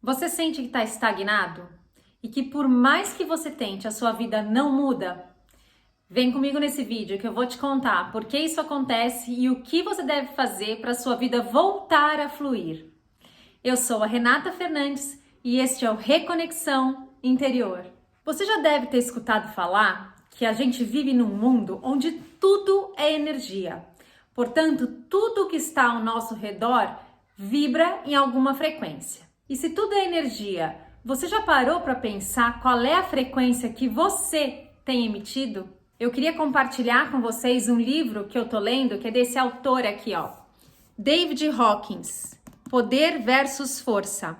Você sente que está estagnado? E que por mais que você tente, a sua vida não muda? Vem comigo nesse vídeo que eu vou te contar por que isso acontece e o que você deve fazer para a sua vida voltar a fluir. Eu sou a Renata Fernandes e este é o Reconexão Interior. Você já deve ter escutado falar que a gente vive num mundo onde tudo é energia. Portanto, tudo que está ao nosso redor vibra em alguma frequência. E se tudo é energia, você já parou para pensar qual é a frequência que você tem emitido? Eu queria compartilhar com vocês um livro que eu tô lendo, que é desse autor aqui, ó, David Hawkins, Poder versus Força.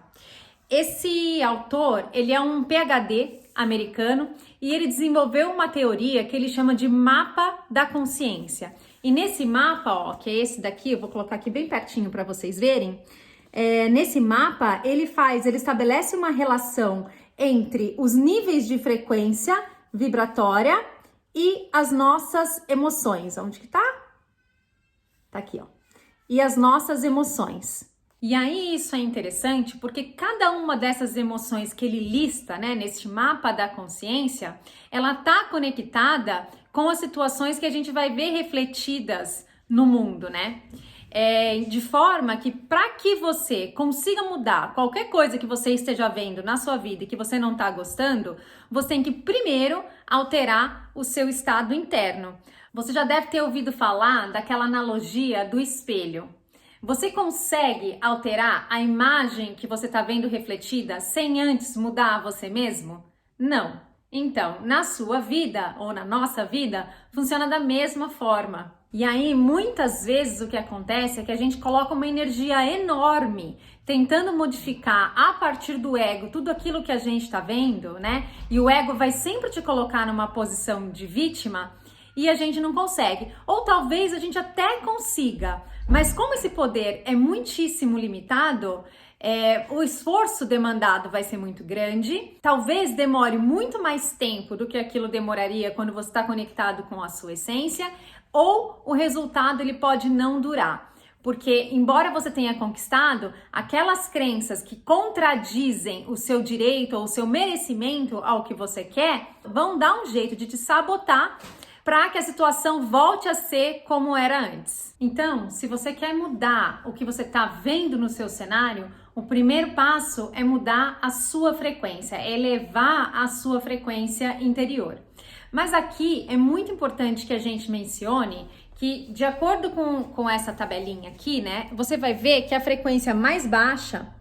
Esse autor, ele é um PhD americano e ele desenvolveu uma teoria que ele chama de mapa da consciência. E nesse mapa, ó, que é esse daqui, eu vou colocar aqui bem pertinho para vocês verem. Nesse mapa, ele estabelece uma relação entre os níveis de frequência vibratória e as nossas emoções. Onde que tá? Tá aqui, ó. E as nossas emoções. E aí isso é interessante porque cada uma dessas emoções que ele lista, né, nesse mapa da consciência, ela tá conectada com as situações que a gente vai ver refletidas no mundo, né? De forma que para que você consiga mudar qualquer coisa que você esteja vendo na sua vida e que você não está gostando, você tem que primeiro alterar o seu estado interno. Você já deve ter ouvido falar daquela analogia do espelho. Você consegue alterar a imagem que você está vendo refletida sem antes mudar você mesmo? Não. Então, na sua vida ou na nossa vida, funciona da mesma forma. E aí, muitas vezes o que acontece é que a gente coloca uma energia enorme tentando modificar a partir do ego tudo aquilo que a gente está vendo, né? E o ego vai sempre te colocar numa posição de vítima e a gente não consegue. Ou talvez a gente até consiga, mas como esse poder é muitíssimo limitado, o esforço demandado vai ser muito grande, talvez demore muito mais tempo do que aquilo demoraria quando você está conectado com a sua essência, ou o resultado ele pode não durar. Porque, embora você tenha conquistado, aquelas crenças que contradizem o seu direito ou o seu merecimento ao que você quer, vão dar um jeito de te sabotar para que a situação volte a ser como era antes. Então, se você quer mudar o que você está vendo no seu cenário, o primeiro passo é mudar a sua frequência, é elevar a sua frequência interior. Mas aqui é muito importante que a gente mencione que, de acordo com essa tabelinha aqui, né, você vai ver que a frequência mais baixa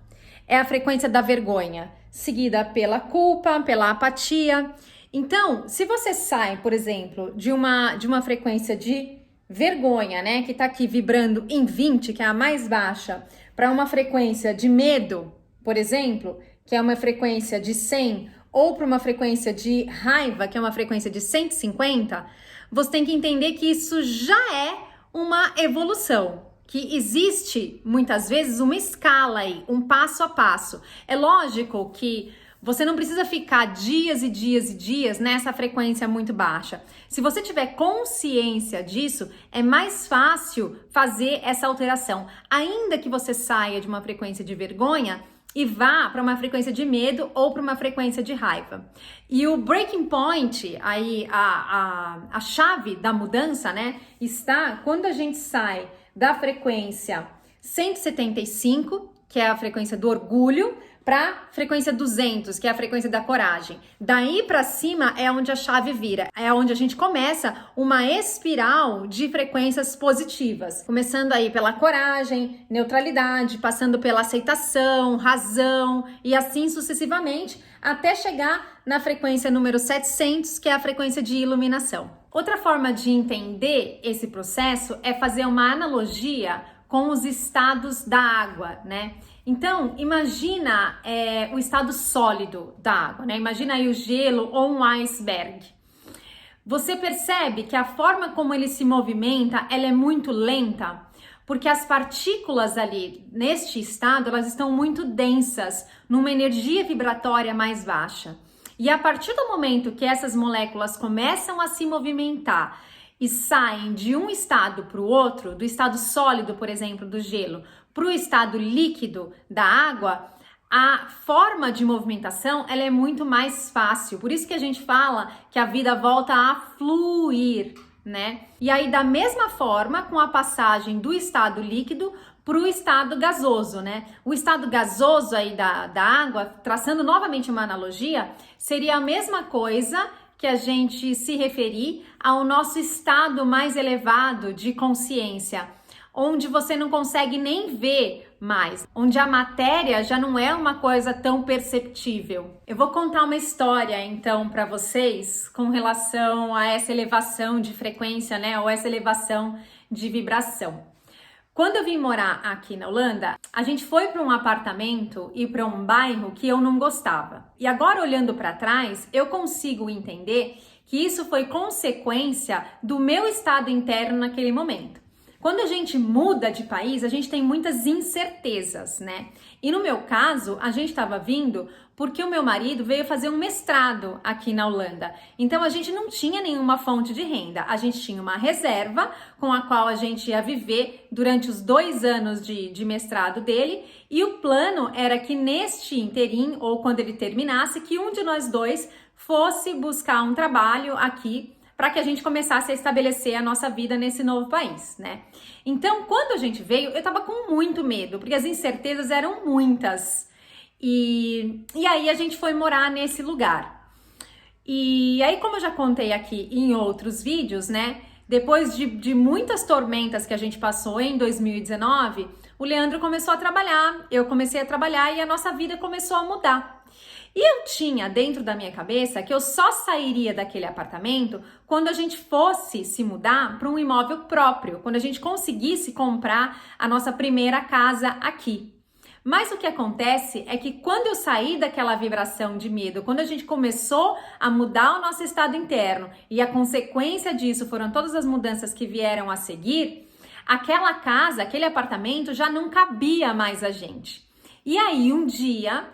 é a frequência da vergonha, seguida pela culpa, pela apatia. Então, se você sai, por exemplo, de uma frequência de vergonha, né, que tá aqui vibrando em 20, que é a mais baixa, para uma frequência de medo, por exemplo, que é uma frequência de 100, ou para uma frequência de raiva, que é uma frequência de 150, você tem que entender que isso já é uma evolução, que existe muitas vezes uma escala aí, um passo a passo. É lógico que você não precisa ficar dias e dias e dias nessa frequência muito baixa. Se você tiver consciência disso, é mais fácil fazer essa alteração. Ainda que você saia de uma frequência de vergonha e vá para uma frequência de medo ou para uma frequência de raiva. E o breaking point, aí a chave da mudança, né, está quando a gente sai da frequência 175, que é a frequência do orgulho, para frequência 200, que é a frequência da coragem. Daí para cima é onde a chave vira, é onde a gente começa uma espiral de frequências positivas, começando aí pela coragem, neutralidade, passando pela aceitação, razão e assim sucessivamente, até chegar na frequência número 700, que é a frequência de iluminação. Outra forma de entender esse processo é fazer uma analogia com os estados da água, né? Então, imagina o estado sólido da água, né? Imagina aí o gelo ou um iceberg. Você percebe que a forma como ele se movimenta, ela é muito lenta, porque as partículas ali, neste estado, elas estão muito densas, numa energia vibratória mais baixa. E a partir do momento que essas moléculas começam a se movimentar e saem de um estado para o outro, do estado sólido, por exemplo, do gelo, para o estado líquido da água, a forma de movimentação ela é muito mais fácil. Por isso que a gente fala que a vida volta a fluir, né? E aí, da mesma forma, com a passagem do estado líquido para o estado gasoso, né? O estado gasoso aí da água, traçando novamente uma analogia, seria a mesma coisa que a gente se referir ao nosso estado mais elevado de consciência, onde você não consegue nem ver mais, onde a matéria já não é uma coisa tão perceptível. Eu vou contar uma história então para vocês com relação a essa elevação de frequência, né, ou essa elevação de vibração. Quando eu vim morar aqui na Holanda, a gente foi para um apartamento e para um bairro que eu não gostava. E agora, olhando para trás, eu consigo entender que isso foi consequência do meu estado interno naquele momento. Quando a gente muda de país, a gente tem muitas incertezas, né? E no meu caso, a gente estava vindo porque o meu marido veio fazer um mestrado aqui na Holanda. Então a gente não tinha nenhuma fonte de renda. A gente tinha uma reserva com a qual a gente ia viver durante os 2 anos de mestrado dele. E o plano era que neste interim, ou quando ele terminasse, que um de nós dois fosse buscar um trabalho aqui para que a gente começasse a estabelecer a nossa vida nesse novo país, né? Então, quando a gente veio, eu tava com muito medo, porque as incertezas eram muitas. E aí a gente foi morar nesse lugar. E aí, como eu já contei aqui em outros vídeos, né? Depois de muitas tormentas que a gente passou em 2019, o Leandro começou a trabalhar, eu comecei a trabalhar e a nossa vida começou a mudar. E eu tinha dentro da minha cabeça que eu só sairia daquele apartamento quando a gente fosse se mudar para um imóvel próprio, quando a gente conseguisse comprar a nossa primeira casa aqui. Mas o que acontece é que quando eu saí daquela vibração de medo, quando a gente começou a mudar o nosso estado interno e a consequência disso foram todas as mudanças que vieram a seguir, aquela casa, aquele apartamento já não cabia mais a gente. E aí um dia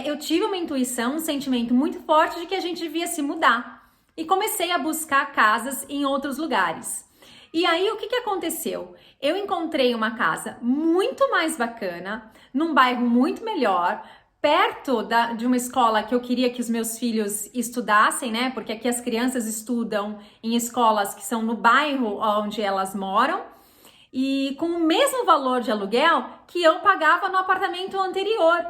eu tive uma intuição, um sentimento muito forte de que a gente devia se mudar. E comecei a buscar casas em outros lugares. E aí, o que aconteceu? Eu encontrei uma casa muito mais bacana, num bairro muito melhor, perto de uma escola que eu queria que os meus filhos estudassem, né? Porque aqui as crianças estudam em escolas que são no bairro onde elas moram. E com o mesmo valor de aluguel que eu pagava no apartamento anterior.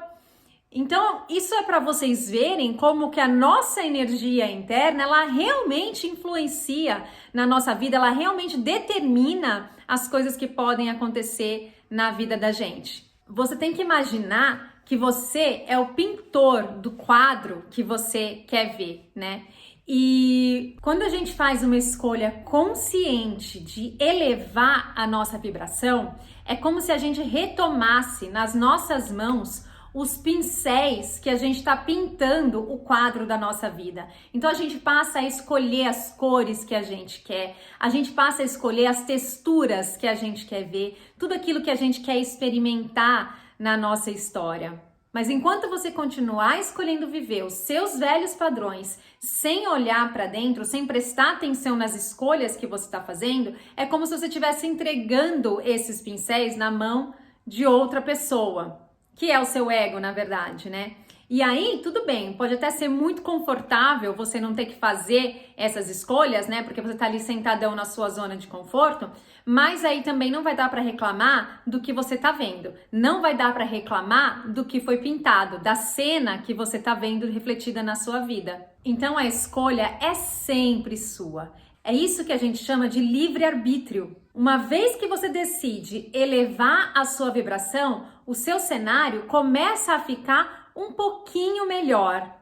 Então, isso é para vocês verem como que a nossa energia interna, ela realmente influencia na nossa vida, ela realmente determina as coisas que podem acontecer na vida da gente. Você tem que imaginar que você é o pintor do quadro que você quer ver, né? E quando a gente faz uma escolha consciente de elevar a nossa vibração, é como se a gente retomasse nas nossas mãos os pincéis que a gente está pintando o quadro da nossa vida. Então a gente passa a escolher as cores que a gente quer, a gente passa a escolher as texturas que a gente quer ver, tudo aquilo que a gente quer experimentar na nossa história. Mas enquanto você continuar escolhendo viver os seus velhos padrões, sem olhar para dentro, sem prestar atenção nas escolhas que você está fazendo, é como se você estivesse entregando esses pincéis na mão de outra pessoa, que é o seu ego, na verdade, né? E aí, tudo bem, pode até ser muito confortável você não ter que fazer essas escolhas, né? Porque você tá ali sentadão na sua zona de conforto, mas aí também não vai dar para reclamar do que você tá vendo. Não vai dar para reclamar do que foi pintado, da cena que você tá vendo refletida na sua vida. Então a escolha é sempre sua. É isso que a gente chama de livre-arbítrio. Uma vez que você decide elevar a sua vibração, o seu cenário começa a ficar um pouquinho melhor.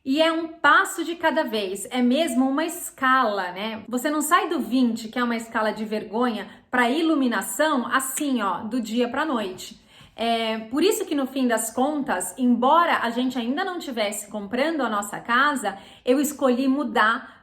E é um passo de cada vez, é mesmo uma escala, né? Você não sai do 20, que é uma escala de vergonha, para iluminação assim, ó, do dia para a noite. Por isso que no fim das contas, embora a gente ainda não estivesse comprando a nossa casa, eu escolhi mudar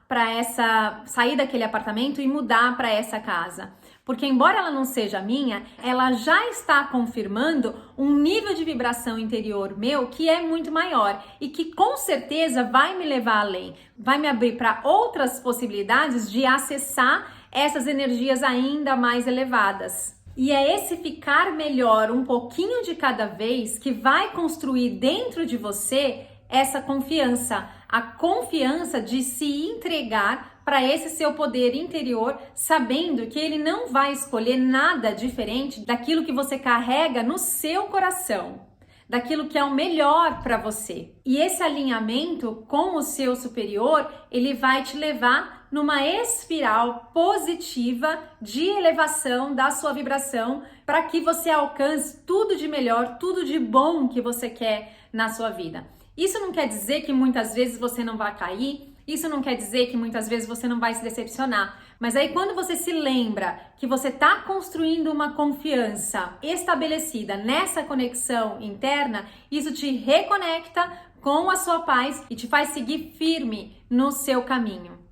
sair daquele apartamento e mudar para essa casa. Porque embora ela não seja minha, ela já está confirmando um nível de vibração interior meu que é muito maior e que com certeza vai me levar além, vai me abrir para outras possibilidades de acessar essas energias ainda mais elevadas. E é esse ficar melhor um pouquinho de cada vez que vai construir dentro de você essa confiança, a confiança de se entregar para esse seu poder interior, sabendo que ele não vai escolher nada diferente daquilo que você carrega no seu coração, daquilo que é o melhor para você. E esse alinhamento com o seu superior, ele vai te levar numa espiral positiva de elevação da sua vibração para que você alcance tudo de melhor, tudo de bom que você quer na sua vida. Isso não quer dizer que muitas vezes você não vai cair, isso não quer dizer que muitas vezes você não vai se decepcionar, mas aí quando você se lembra que você está construindo uma confiança estabelecida nessa conexão interna, isso te reconecta com a sua paz e te faz seguir firme no seu caminho.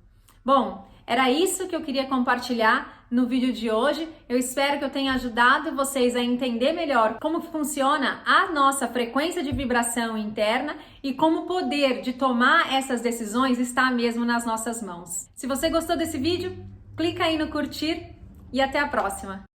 Bom, era isso que eu queria compartilhar no vídeo de hoje. Eu espero que eu tenha ajudado vocês a entender melhor como que funciona a nossa frequência de vibração interna e como o poder de tomar essas decisões está mesmo nas nossas mãos. Se você gostou desse vídeo, clica aí no curtir e até a próxima!